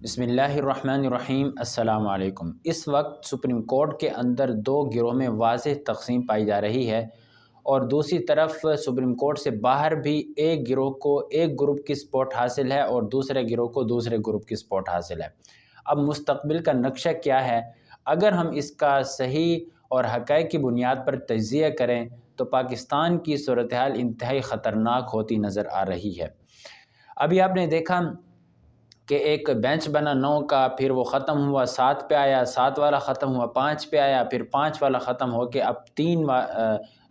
بسم اللہ الرحمن الرحیم۔ السلام علیکم۔ اس وقت سپریم کورٹ کے اندر دو گروہ میں واضح تقسیم پائی جا رہی ہے، اور دوسری طرف سپریم کورٹ سے باہر بھی ایک گروہ کو ایک گروپ کی سپورٹ حاصل ہے اور دوسرے گروہ کو دوسرے گروپ کی سپورٹ حاصل ہے۔ اب مستقبل کا نقشہ کیا ہے؟ اگر ہم اس کا صحیح اور حقائق کی بنیاد پر تجزیہ کریں تو پاکستان کی صورتحال انتہائی خطرناک ہوتی نظر آ رہی ہے۔ ابھی آپ نے دیکھا کہ ایک بینچ بنا 9 کا، پھر وہ ختم ہوا 7 پہ آیا، 7 والا ختم ہوا 5 پہ آیا، پھر 5 والا ختم ہو کے اب 3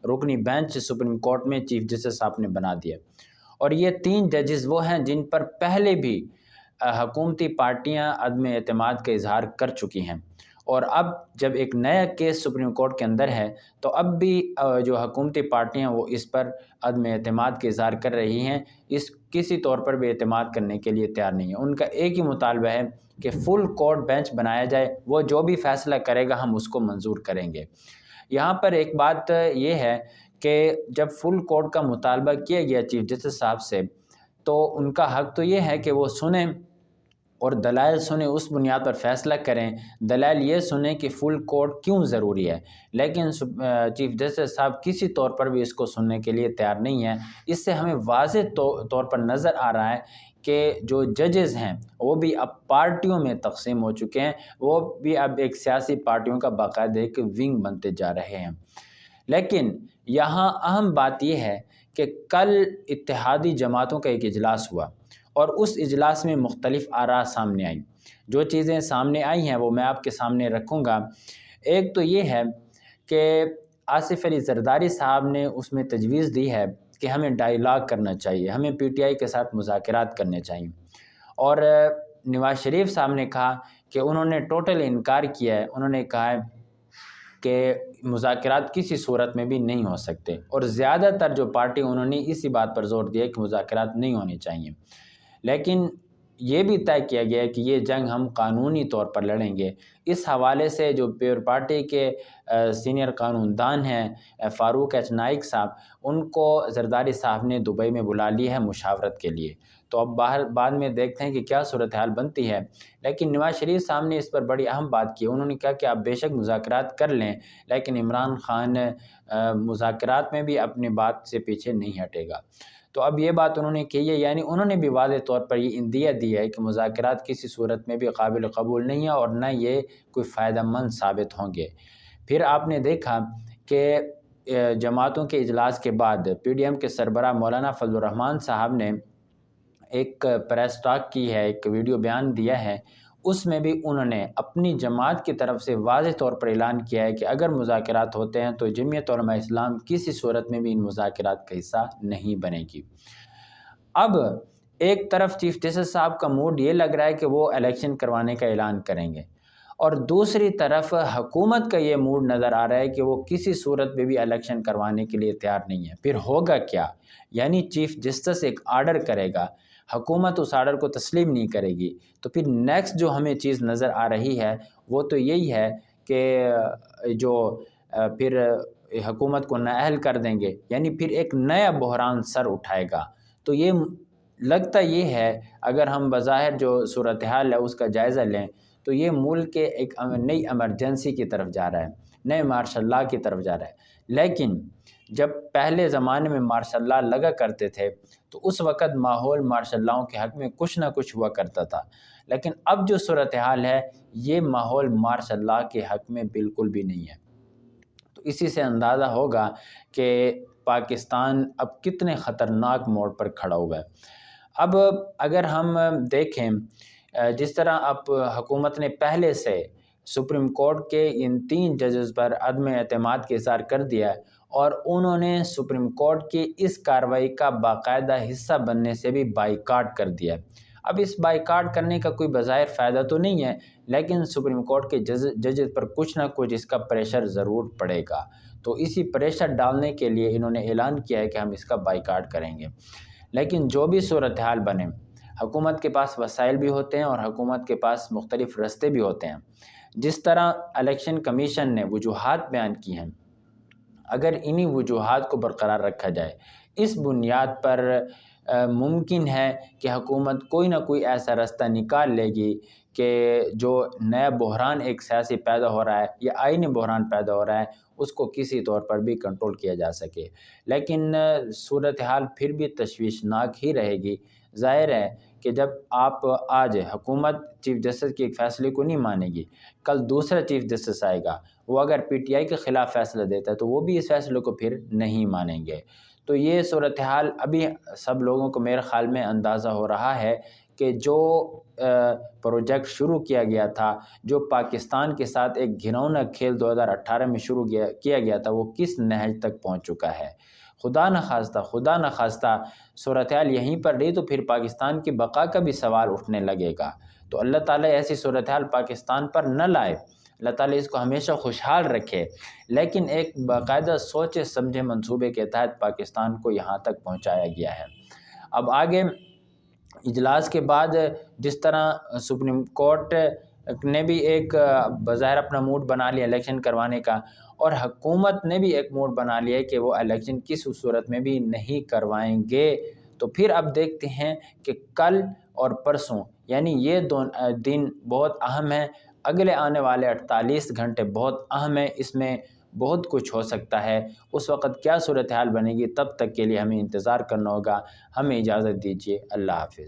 رکنی بینچ سپریم کورٹ میں چیف جسٹس صاحب نے بنا دیا۔ اور یہ 3 ججز وہ ہیں جن پر پہلے بھی حکومتی پارٹیاں عدم اعتماد کا اظہار کر چکی ہیں، اور اب جب ایک نیا کیس سپریم کورٹ کے اندر ہے تو اب بھی جو حکومتی پارٹیاں وہ اس پر عدم اعتماد کا اظہار کر رہی ہیں، اس کسی طور پر بھی اعتماد کرنے کے لیے تیار نہیں ہے۔ ان کا ایک ہی مطالبہ ہے کہ فل کورٹ بینچ بنایا جائے، وہ جو بھی فیصلہ کرے گا ہم اس کو منظور کریں گے۔ یہاں پر ایک بات یہ ہے کہ جب فل کورٹ کا مطالبہ کیا گیا چیف جسٹس صاحب سے، تو ان کا حق تو یہ ہے کہ وہ سنیں اور دلائل سنیں، اس بنیاد پر فیصلہ کریں، دلائل یہ سنیں کہ فل کورٹ کیوں ضروری ہے، لیکن چیف جسٹس صاحب کسی طور پر بھی اس کو سننے کے لیے تیار نہیں ہیں۔ اس سے ہمیں واضح طور پر نظر آ رہا ہے کہ جو ججز ہیں وہ بھی اب پارٹیوں میں تقسیم ہو چکے ہیں، وہ بھی اب ایک سیاسی پارٹیوں کا باقاعدہ ایک ونگ بنتے جا رہے ہیں۔ لیکن یہاں اہم بات یہ ہے کہ کل اتحادی جماعتوں کا ایک اجلاس ہوا، اور اس اجلاس میں مختلف آراء سامنے آئیں۔ جو چیزیں سامنے آئی ہیں وہ میں آپ کے سامنے رکھوں گا۔ ایک تو یہ ہے کہ آصف علی زرداری صاحب نے اس میں تجویز دی ہے کہ ہمیں ڈائیلاگ کرنا چاہیے، ہمیں پی ٹی آئی کے ساتھ مذاکرات کرنے چاہیے، اور نواز شریف صاحب نے کہا کہ انہوں نے ٹوٹل انکار کیا ہے، انہوں نے کہا ہے کہ مذاکرات کسی صورت میں بھی نہیں ہو سکتے، اور زیادہ تر جو پارٹی انہوں نے اسی بات پر زور دیا کہ مذاکرات نہیں ہونے چاہیے۔ لیکن یہ بھی طے کیا گیا ہے کہ یہ جنگ ہم قانونی طور پر لڑیں گے۔ اس حوالے سے جو پیور پارٹی کے سینئر قانون دان ہیں فاروق ایچ نائک صاحب، ان کو زرداری صاحب نے دبئی میں بلا لی ہے مشاورت کے لیے۔ تو اب بعد میں دیکھتے ہیں کہ کیا صورتحال بنتی ہے۔ لیکن نواز شریف صاحب نے اس پر بڑی اہم بات کی، انہوں نے کہا کہ آپ بے شک مذاکرات کر لیں، لیکن عمران خان مذاکرات میں بھی اپنی بات سے پیچھے نہیں ہٹے گا۔ تو اب یہ بات انہوں نے کہی ہے، یعنی انہوں نے بھی واضح طور پر یہ اندیہ دیا ہے کہ مذاکرات کسی صورت میں بھی قابل قبول نہیں ہے، اور نہ یہ کوئی فائدہ مند ثابت ہوں گے۔ پھر آپ نے دیکھا کہ جماعتوں کے اجلاس کے بعد پی ڈی ایم کے سربراہ مولانا فضل الرحمان صاحب نے ایک پریس ٹاک کی ہے، ایک ویڈیو بیان دیا ہے۔ اس میں بھی انہوں نے اپنی جماعت کی طرف سے واضح طور پر اعلان کیا ہے کہ اگر مذاکرات ہوتے ہیں تو جمعیت علماء اسلام کسی صورت میں بھی ان مذاکرات کا حصہ نہیں بنے گی۔ اب ایک طرف چیف جسٹس صاحب کا موڈ یہ لگ رہا ہے کہ وہ الیکشن کروانے کا اعلان کریں گے، اور دوسری طرف حکومت کا یہ موڈ نظر آ رہا ہے کہ وہ کسی صورت میں بھی الیکشن کروانے کے لیے تیار نہیں ہے۔ پھر ہوگا کیا؟ یعنی چیف جسٹس ایک آرڈر کرے گا، حکومت اس آرڈر کو تسلیم نہیں کرے گی، تو پھر نیکسٹ جو ہمیں چیز نظر آ رہی ہے وہ تو یہی ہے کہ جو پھر حکومت کو نااہل کر دیں گے، یعنی پھر ایک نیا بحران سر اٹھائے گا۔ تو یہ لگتا یہ ہے، اگر ہم بظاہر جو صورتحال ہے اس کا جائزہ لیں تو یہ ملک کے ایک نئی ایمرجنسی کی طرف جا رہا ہے، نئے مارشل لاء کی طرف جا رہا ہے۔ لیکن جب پہلے زمانے میں مارشل لاء لگا کرتے تھے تو اس وقت ماحول مارشل لاءوں کے حق میں کچھ نہ کچھ ہوا کرتا تھا، لیکن اب جو صورتحال ہے یہ ماحول مارشل لاء کے حق میں بالکل بھی نہیں ہے۔ تو اسی سے اندازہ ہوگا کہ پاکستان اب کتنے خطرناک موڑ پر کھڑا ہوا ہے۔ اب اگر ہم دیکھیں جس طرح اب حکومت نے پہلے سے سپریم کورٹ کے ان 3 ججز پر عدم اعتماد کا اظہار کر دیا ہے، اور انہوں نے سپریم کورٹ کی اس کارروائی کا باقاعدہ حصہ بننے سے بھی بائیکاٹ کر دیا ہے۔ اب اس بائیکاٹ کرنے کا کوئی بظاہر فائدہ تو نہیں ہے، لیکن سپریم کورٹ کے ججز پر کچھ نہ کچھ اس کا پریشر ضرور پڑے گا۔ تو اسی پریشر ڈالنے کے لیے انہوں نے اعلان کیا ہے کہ ہم اس کا بائیکاٹ کریں گے۔ لیکن جو بھی صورتحال بنے، حکومت کے پاس وسائل بھی ہوتے ہیں اور حکومت کے پاس مختلف راستے بھی ہوتے ہیں۔ جس طرح الیکشن کمیشن نے وجوہات بیان کی ہیں، اگر انہی وجوہات کو برقرار رکھا جائے، اس بنیاد پر ممکن ہے کہ حکومت کوئی نہ کوئی ایسا راستہ نکال لے گی کہ جو نیا بحران ایک سیاسی پیدا ہو رہا ہے یا آئینی بحران پیدا ہو رہا ہے اس کو کسی طور پر بھی کنٹرول کیا جا سکے۔ لیکن صورتحال پھر بھی تشویشناک ہی رہے گی۔ ظاہر ہے کہ جب آپ آج حکومت چیف جسٹس کے ایک فیصلے کو نہیں مانے گی، کل دوسرا چیف جسٹس آئے گا، وہ اگر پی ٹی آئی کے خلاف فیصلہ دیتا ہے تو وہ بھی اس فیصلے کو پھر نہیں مانیں گے۔ تو یہ صورتحال ابھی سب لوگوں کو میرے خیال میں اندازہ ہو رہا ہے کہ جو پروجیکٹ شروع کیا گیا تھا، جو پاکستان کے ساتھ ایک گھناؤنا کھیل 2018 میں شروع کیا گیا تھا، وہ کس نہج تک پہنچ چکا ہے۔ خدا نہ خواستہ صورتحال یہیں پر رہی تو پھر پاکستان کی بقا کا بھی سوال اٹھنے لگے گا۔ تو اللہ تعالیٰ ایسی صورتحال پاکستان پر نہ لائے، اللہ تعالیٰ اس کو ہمیشہ خوشحال رکھے، لیکن ایک باقاعدہ سوچے سمجھے منصوبے کے تحت پاکستان کو یہاں تک پہنچایا گیا ہے۔ اب آگے اجلاس کے بعد جس طرح سپریم کورٹ نے بھی ایک بظاہر اپنا موڈ بنا لیا الیکشن کروانے کا، اور حکومت نے بھی ایک موڈ بنا لیا کہ وہ الیکشن کس صورت میں بھی نہیں کروائیں گے، تو پھر اب دیکھتے ہیں کہ کل اور پرسوں یعنی یہ دو دن بہت اہم ہیں، اگلے آنے والے 48 گھنٹے بہت اہم ہیں، اس میں بہت کچھ ہو سکتا ہے۔ اس وقت کیا صورتحال بنے گی، تب تک کے لیے ہمیں انتظار کرنا ہوگا۔ ہمیں اجازت دیجیے، اللہ حافظ۔